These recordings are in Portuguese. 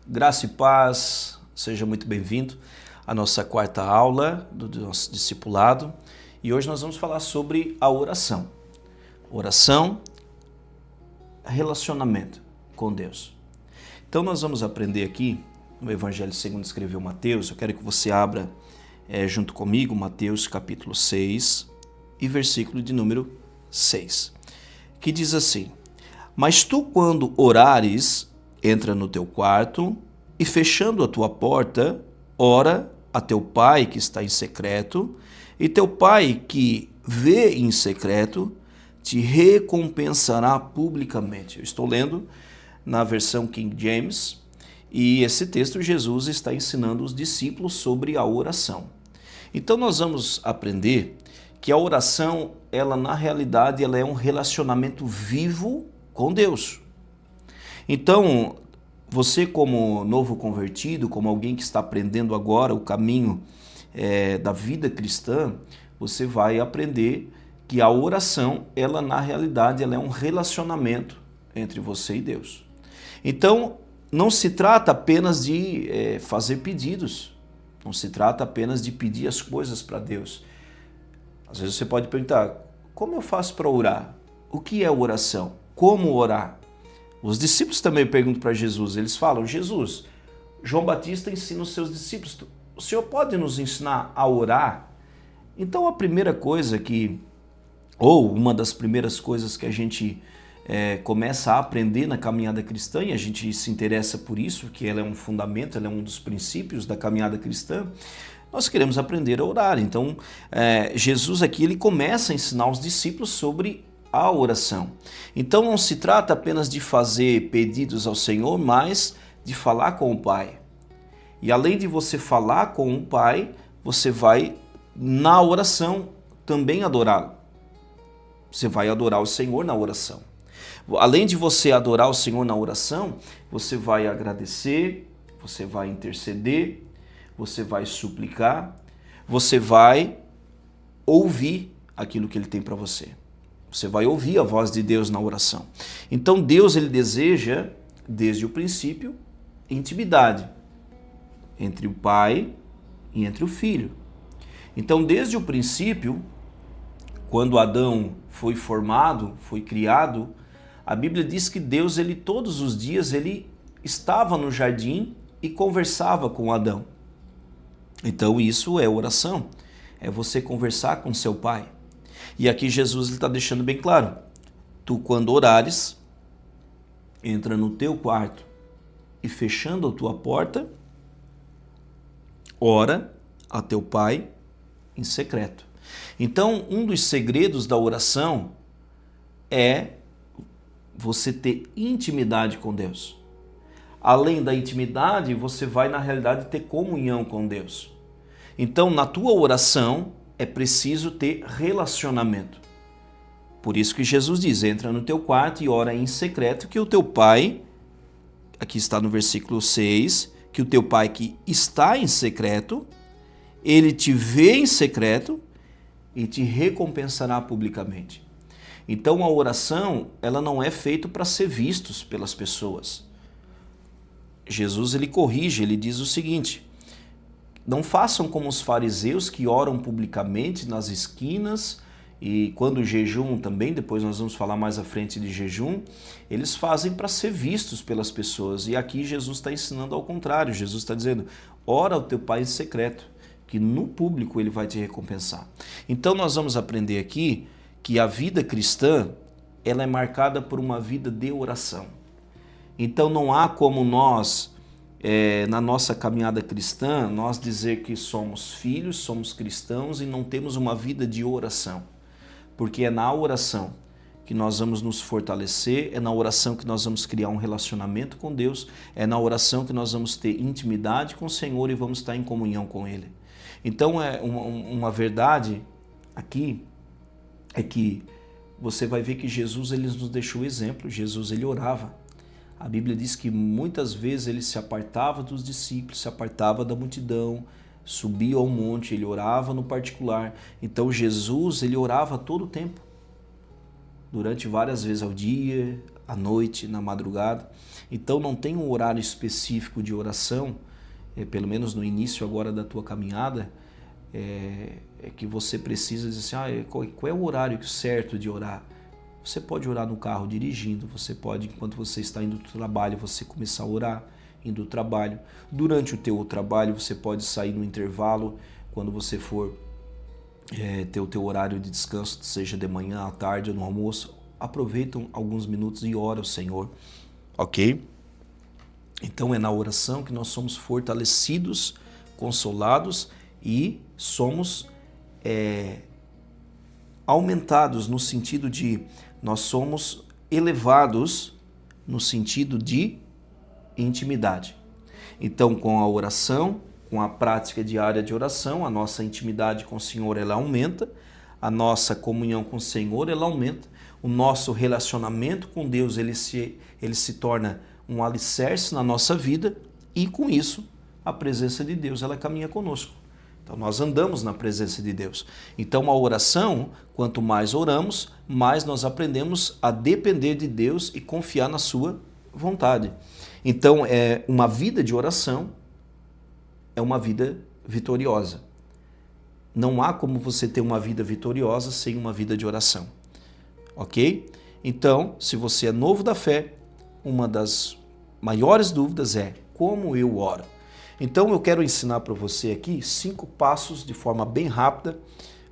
Graça e paz, seja muito bem-vindo à nossa quarta aula do nosso discipulado. E hoje nós vamos falar sobre a oração. Oração, relacionamento com Deus. Então nós vamos aprender aqui no Evangelho segundo escreveu Mateus. Eu quero que você abra junto comigo Mateus capítulo 6 e versículo de número 6, que diz assim: Mas tu, quando orares, entra no teu quarto e, fechando a tua porta, ora a teu pai que está em secreto, e teu pai que vê em secreto te recompensará publicamente. Eu estou lendo na versão King James, e esse texto Jesus está ensinando os discípulos sobre a oração. Então nós vamos aprender que a oração, ela na realidade, ela é um relacionamento vivo com Deus. Então, você como novo convertido, como alguém que está aprendendo agora o caminho da vida cristã, você vai aprender que a oração, ela na realidade, ela é um relacionamento entre você e Deus. Então, não se trata apenas de fazer pedidos, não se trata apenas de pedir as coisas para Deus. Às vezes você pode perguntar, como eu faço para orar? O que é oração? Como orar? Os discípulos também perguntam para Jesus, eles falam, Jesus, João Batista ensina os seus discípulos, o Senhor pode nos ensinar a orar? Então a primeira coisa ou uma das primeiras coisas que a gente começa a aprender na caminhada cristã, e a gente se interessa por isso, que ela é um fundamento, ela é um dos princípios da caminhada cristã, nós queremos aprender a orar. Então Jesus aqui ele começa a ensinar os discípulos sobre a oração. Então não se trata apenas de fazer pedidos ao Senhor, mas de falar com o Pai. E além de você falar com o Pai, você vai na oração também adorá-lo. Você vai adorar o Senhor na oração. Além de você adorar o Senhor na oração, você vai agradecer, você vai interceder, você vai suplicar, você vai ouvir aquilo que Ele tem para você. Você vai ouvir a voz de Deus na oração. Então Deus ele deseja, desde o princípio, intimidade entre o Pai e entre o Filho. Então desde o princípio, quando Adão foi formado, foi criado, a Bíblia diz que Deus ele todos os dias ele estava no jardim e conversava com Adão. Então isso é oração, é você conversar com seu Pai. E aqui Jesus está deixando bem claro, tu quando orares, entra no teu quarto e fechando a tua porta, ora a teu Pai em secreto. Então um dos segredos da oração é você ter intimidade com Deus. Além da intimidade, você vai na realidade ter comunhão com Deus. Então na tua oração é preciso ter relacionamento. Por isso que Jesus diz, entra no teu quarto e ora em secreto, que o teu Pai, aqui está no versículo 6, que o teu Pai que está em secreto, ele te vê em secreto e te recompensará publicamente. Então a oração, ela não é feita para ser vistos pelas pessoas. Jesus ele corrige, ele diz o seguinte: não façam como os fariseus que oram publicamente nas esquinas e quando jejum também, depois nós vamos falar mais à frente de jejum, eles fazem para ser vistos pelas pessoas. E aqui Jesus está ensinando ao contrário, Jesus está dizendo, ora ao teu Pai em secreto, que no público ele vai te recompensar. Então nós vamos aprender aqui que a vida cristã, ela é marcada por uma vida de oração. Então não há como nós na nossa caminhada cristã, nós dizer que somos filhos, somos cristãos e não temos uma vida de oração. Porque é na oração que nós vamos nos fortalecer, é na oração que nós vamos criar um relacionamento com Deus, é na oração que nós vamos ter intimidade com o Senhor e vamos estar em comunhão com Ele. Então uma verdade aqui é que você vai ver que Jesus ele nos deixou exemplo, Jesus ele orava. A Bíblia diz que muitas vezes ele se apartava dos discípulos, se apartava da multidão, subia ao monte, ele orava no particular. Então Jesus, ele orava todo o tempo, durante várias vezes ao dia, à noite, na madrugada. Então não tem um horário específico de oração, pelo menos no início agora da tua caminhada, que você precisa dizer assim, qual é o horário certo de orar? Você pode orar no carro dirigindo, você pode, enquanto você está indo para o trabalho, você começar a orar indo ao trabalho. Durante o teu trabalho, você pode sair no intervalo, quando você for ter o teu horário de descanso, seja de manhã, à tarde ou no almoço, aproveita alguns minutos e ora ao Senhor, ok? Então é na oração que nós somos fortalecidos, consolados e somos aumentados no sentido de nós somos elevados no sentido de intimidade. Então, com a oração, com a prática diária de oração, a nossa intimidade com o Senhor ela aumenta, a nossa comunhão com o Senhor ela aumenta, o nosso relacionamento com Deus ele se torna um alicerce na nossa vida e com isso a presença de Deus ela caminha conosco. Então nós andamos na presença de Deus. Então a oração, quanto mais oramos, mais nós aprendemos a depender de Deus e confiar na sua vontade. Então uma vida de oração é uma vida vitoriosa. Não há como você ter uma vida vitoriosa sem uma vida de oração. Ok? Então, se você é novo da fé, uma das maiores dúvidas é como eu oro. Então eu quero ensinar para você aqui 5 passos de forma bem rápida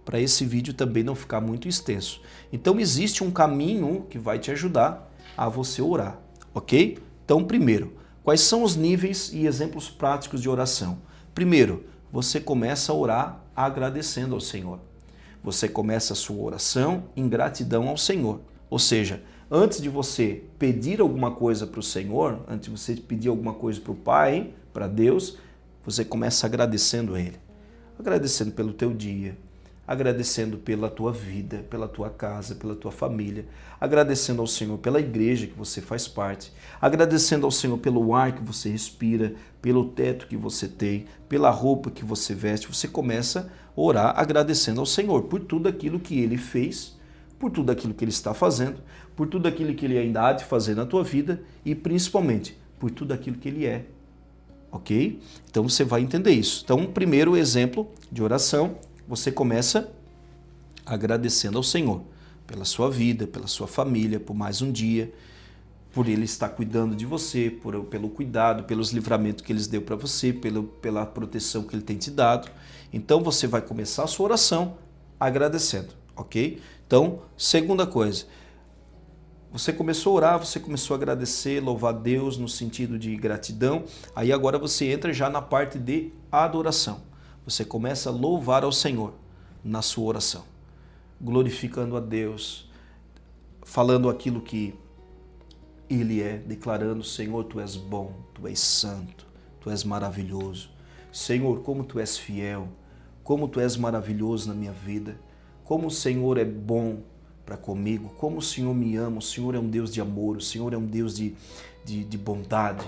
para esse vídeo também não ficar muito extenso. Então existe um caminho que vai te ajudar a você orar, ok? Então primeiro, quais são os níveis e exemplos práticos de oração? Primeiro, você começa a orar agradecendo ao Senhor. Você começa a sua oração em gratidão ao Senhor. Ou seja, antes de você pedir alguma coisa para o Senhor, antes de você pedir alguma coisa para o Pai, para Deus, você começa agradecendo a Ele. Agradecendo pelo teu dia, agradecendo pela tua vida, pela tua casa, pela tua família, agradecendo ao Senhor pela igreja que você faz parte, agradecendo ao Senhor pelo ar que você respira, pelo teto que você tem, pela roupa que você veste. Você começa a orar agradecendo ao Senhor por tudo aquilo que Ele fez, por tudo aquilo que Ele está fazendo, por tudo aquilo que Ele ainda há de fazer na tua vida e principalmente por tudo aquilo que Ele é. Ok? Então você vai entender isso. Então, primeiro exemplo de oração, você começa agradecendo ao Senhor pela sua vida, pela sua família, por mais um dia, por Ele estar cuidando de você, pelo cuidado, pelos livramentos que Ele deu para você, pela proteção que Ele tem te dado. Então você vai começar a sua oração agradecendo, ok? Então, segunda coisa, você começou a orar, você começou a agradecer, louvar a Deus no sentido de gratidão. Aí agora você entra já na parte de adoração. Você começa a louvar ao Senhor na sua oração, glorificando a Deus, falando aquilo que Ele é, declarando: Senhor, Tu és bom, Tu és santo, Tu és maravilhoso. Senhor, como Tu és fiel, como Tu és maravilhoso na minha vida, como o Senhor é bom para comigo, como o Senhor me ama, o Senhor é um Deus de amor, o Senhor é um Deus de bondade.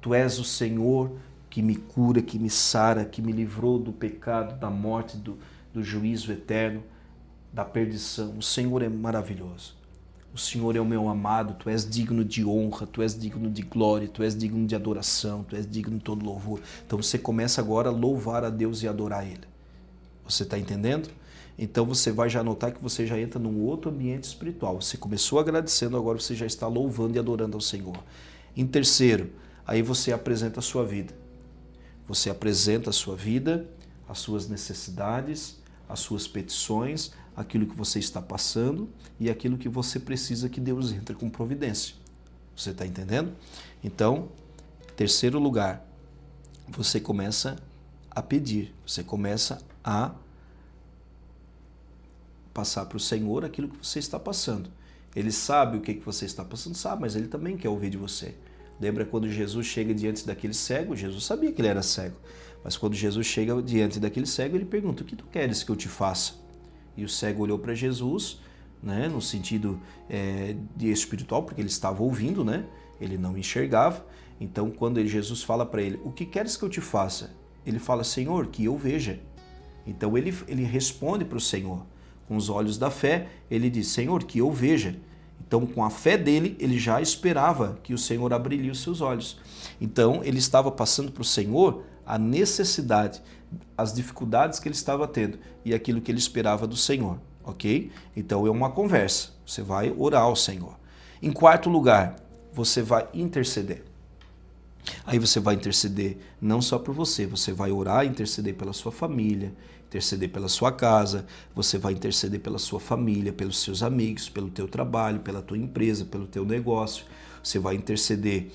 Tu és o Senhor que me cura, que me sara, que me livrou do pecado, da morte, do juízo eterno, da perdição. O Senhor é maravilhoso. O Senhor é o meu amado, Tu és digno de honra, Tu és digno de glória, Tu és digno de adoração, Tu és digno de todo louvor. Então você começa agora a louvar a Deus e adorar Ele. Você está entendendo? Então você vai já notar que você já entra num outro ambiente espiritual. Você começou agradecendo, agora você já está louvando e adorando ao Senhor. Em terceiro, aí você apresenta a sua vida. Você apresenta a sua vida, as suas necessidades, as suas petições, aquilo que você está passando e aquilo que você precisa que Deus entre com providência. Você está entendendo? Então, em terceiro lugar, você começa a pedir, você começa a passar para o Senhor aquilo que você está passando. Ele sabe o que você está passando, sabe, mas Ele também quer ouvir de você. Lembra quando Jesus chega diante daquele cego? Jesus sabia que ele era cego, mas quando Jesus chega diante daquele cego, Ele pergunta: o que tu queres que eu te faça? E o cego olhou para Jesus, né, no sentido de espiritual, porque ele estava ouvindo, né? Ele não enxergava. Então, quando Jesus fala para ele: o que queres que eu te faça? Ele fala: Senhor, que eu veja. Então ele responde para o Senhor. Com os olhos da fé, ele diz: Senhor, que eu veja. Então, com a fé dele, ele já esperava que o Senhor abriria os seus olhos. Então, ele estava passando para o Senhor a necessidade, as dificuldades que ele estava tendo e aquilo que ele esperava do Senhor, ok? Então, é uma conversa. Você vai orar ao Senhor. Em quarto lugar, você vai interceder. Aí você vai interceder não só por você, você vai orar e interceder pela sua família, interceder pela sua casa, você vai interceder pela sua família, pelos seus amigos, pelo teu trabalho, pela tua empresa, pelo teu negócio. Você vai interceder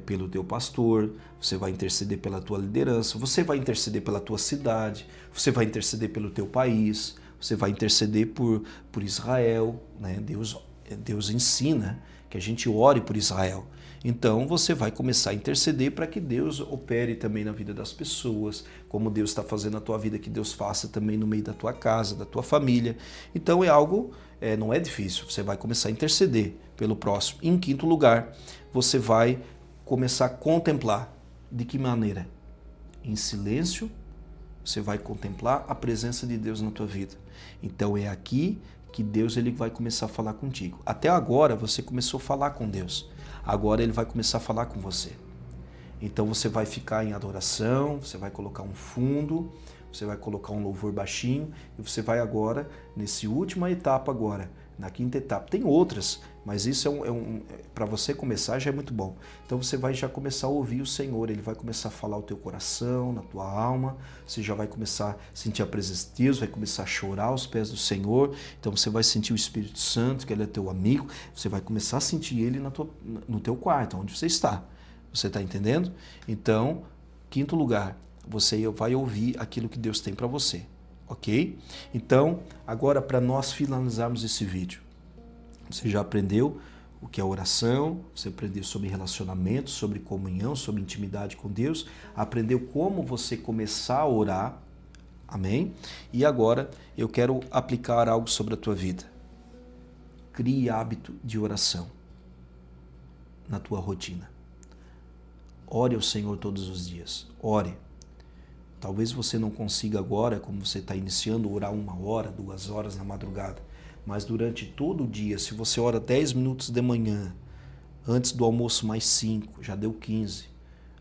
pelo teu pastor, você vai interceder pela tua liderança, você vai interceder pela tua cidade, você vai interceder pelo teu país, você vai interceder por Israel, né? Deus ensina que a gente ore por Israel. Então você vai começar a interceder para que Deus opere também na vida das pessoas, como Deus está fazendo na tua vida, que Deus faça também no meio da tua casa, da tua família. Então é algo, não é difícil, você vai começar a interceder pelo próximo. Em quinto lugar, você vai começar a contemplar. De que maneira? Em silêncio, você vai contemplar a presença de Deus na tua vida. Então é aqui que Deus ele vai começar a falar contigo. Até agora você começou a falar com Deus. Agora ele vai começar a falar com você. Então você vai ficar em adoração, você vai colocar um fundo, você vai colocar um louvor baixinho e você vai agora, nessa última etapa agora, na quinta etapa. Tem outras, mas isso para você começar já é muito bom. Então você vai já começar a ouvir o Senhor, ele vai começar a falar o teu coração, na tua alma, você já vai começar a sentir a presença de Deus, vai começar a chorar aos pés do Senhor, então você vai sentir o Espírito Santo, que ele é teu amigo, você vai começar a sentir ele no teu quarto, onde você está. Você está entendendo? Então, quinto lugar, você vai ouvir aquilo que Deus tem para você, ok? Então, agora para nós finalizarmos esse vídeo, você já aprendeu o que é oração, você aprendeu sobre relacionamento, sobre comunhão, sobre intimidade com Deus, aprendeu como você começar a orar, amém? E agora eu quero aplicar algo sobre a tua vida. Crie hábito de oração na tua rotina. Ore ao Senhor todos os dias, ore. Talvez você não consiga agora, como você está iniciando, orar 1 hora, 2 horas na madrugada, mas durante todo o dia, se você ora 10 minutos de manhã, antes do almoço mais 5, já deu 15.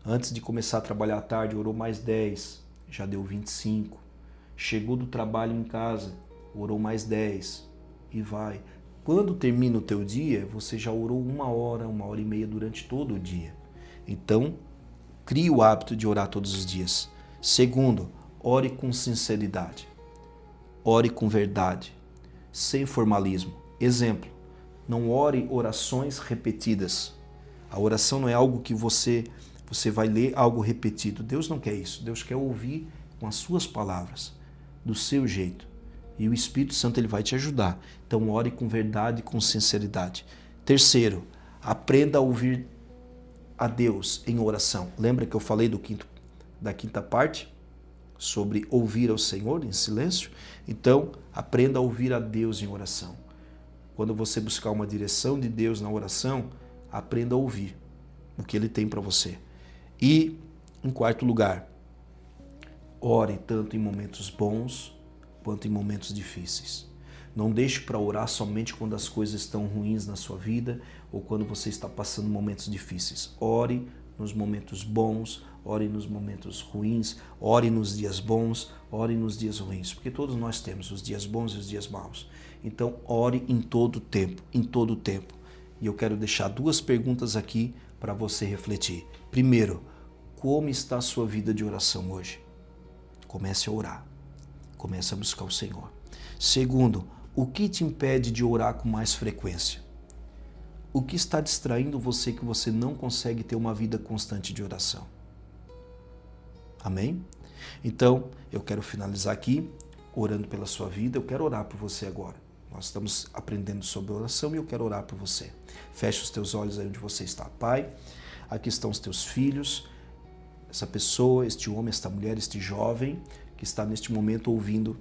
Antes de começar a trabalhar à tarde, orou mais 10, já deu 25. Chegou do trabalho em casa, orou mais 10 e vai. Quando termina o teu dia, você já orou 1 hora e meia durante todo o dia. Então, crie o hábito de orar todos os dias. Segundo, ore com sinceridade. Ore com verdade, sem formalismo. Exemplo, não ore orações repetidas. A oração não é algo que você vai ler algo repetido. Deus não quer isso. Deus quer ouvir com as suas palavras, do seu jeito. E o Espírito Santo ele vai te ajudar. Então ore com verdade e com sinceridade. Terceiro, aprenda a ouvir a Deus em oração. Lembra que eu falei da quinta parte? Sobre ouvir ao Senhor em silêncio? Então, aprenda a ouvir a Deus em oração. Quando você buscar uma direção de Deus na oração, aprenda a ouvir o que Ele tem para você. E, em quarto lugar, ore tanto em momentos bons quanto em momentos difíceis. Não deixe para orar somente quando as coisas estão ruins na sua vida ou quando você está passando momentos difíceis. Ore nos momentos bons, ore nos momentos ruins, ore nos dias bons, ore nos dias ruins, porque todos nós temos os dias bons e os dias maus. Então, ore em todo tempo, em todo tempo. E eu quero deixar 2 perguntas aqui para você refletir. Primeiro, como está a sua vida de oração hoje? Comece a orar, comece a buscar o Senhor. Segundo, o que te impede de orar com mais frequência? O que está distraindo você que você não consegue ter uma vida constante de oração? Amém? Então, eu quero finalizar aqui orando pela sua vida. Eu quero orar por você agora. Nós estamos aprendendo sobre oração e eu quero orar por você. Feche os teus olhos aí onde você está. Pai, aqui estão os teus filhos, essa pessoa, este homem, esta mulher, este jovem que está neste momento ouvindo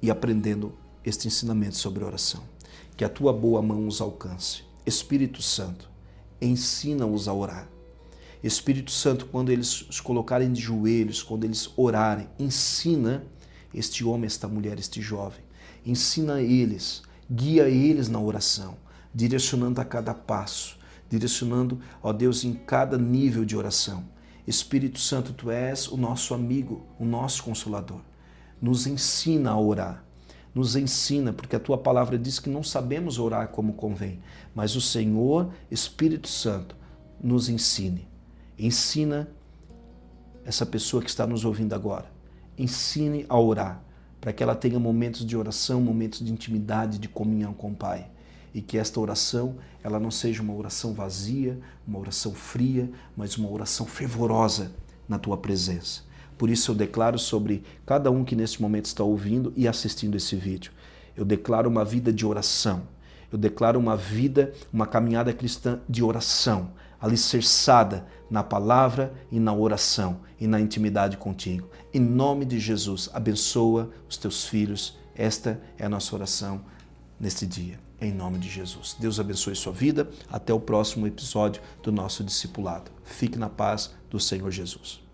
e aprendendo este ensinamento sobre oração. Que a tua boa mão os alcance. Espírito Santo, ensina-os a orar. Espírito Santo, quando eles os colocarem de joelhos, quando eles orarem, ensina este homem, esta mulher, este jovem. Ensina eles, guia eles na oração. direcionando a cada passo, direcionando, ó Deus, em cada nível de oração. Espírito Santo, Tu és o nosso amigo, o nosso Consolador. Nos ensina a orar. Nos ensina, porque a Tua palavra diz que não sabemos orar como convém, mas o Senhor, Espírito Santo, nos ensine. Ensina essa pessoa que está nos ouvindo agora. Ensine a orar, para que ela tenha momentos de oração, momentos de intimidade, de comunhão com o Pai. E que esta oração, ela não seja uma oração vazia, uma oração fria, mas uma oração fervorosa na Tua presença. Por isso eu declaro sobre cada um que neste momento está ouvindo e assistindo esse vídeo. Eu declaro uma vida de oração. Eu declaro uma vida, uma caminhada cristã de oração, alicerçada na palavra e na oração e na intimidade contigo. Em nome de Jesus, abençoa os teus filhos. Esta é a nossa oração neste dia. Em nome de Jesus. Deus abençoe sua vida. Até o próximo episódio do nosso discipulado. Fique na paz do Senhor Jesus.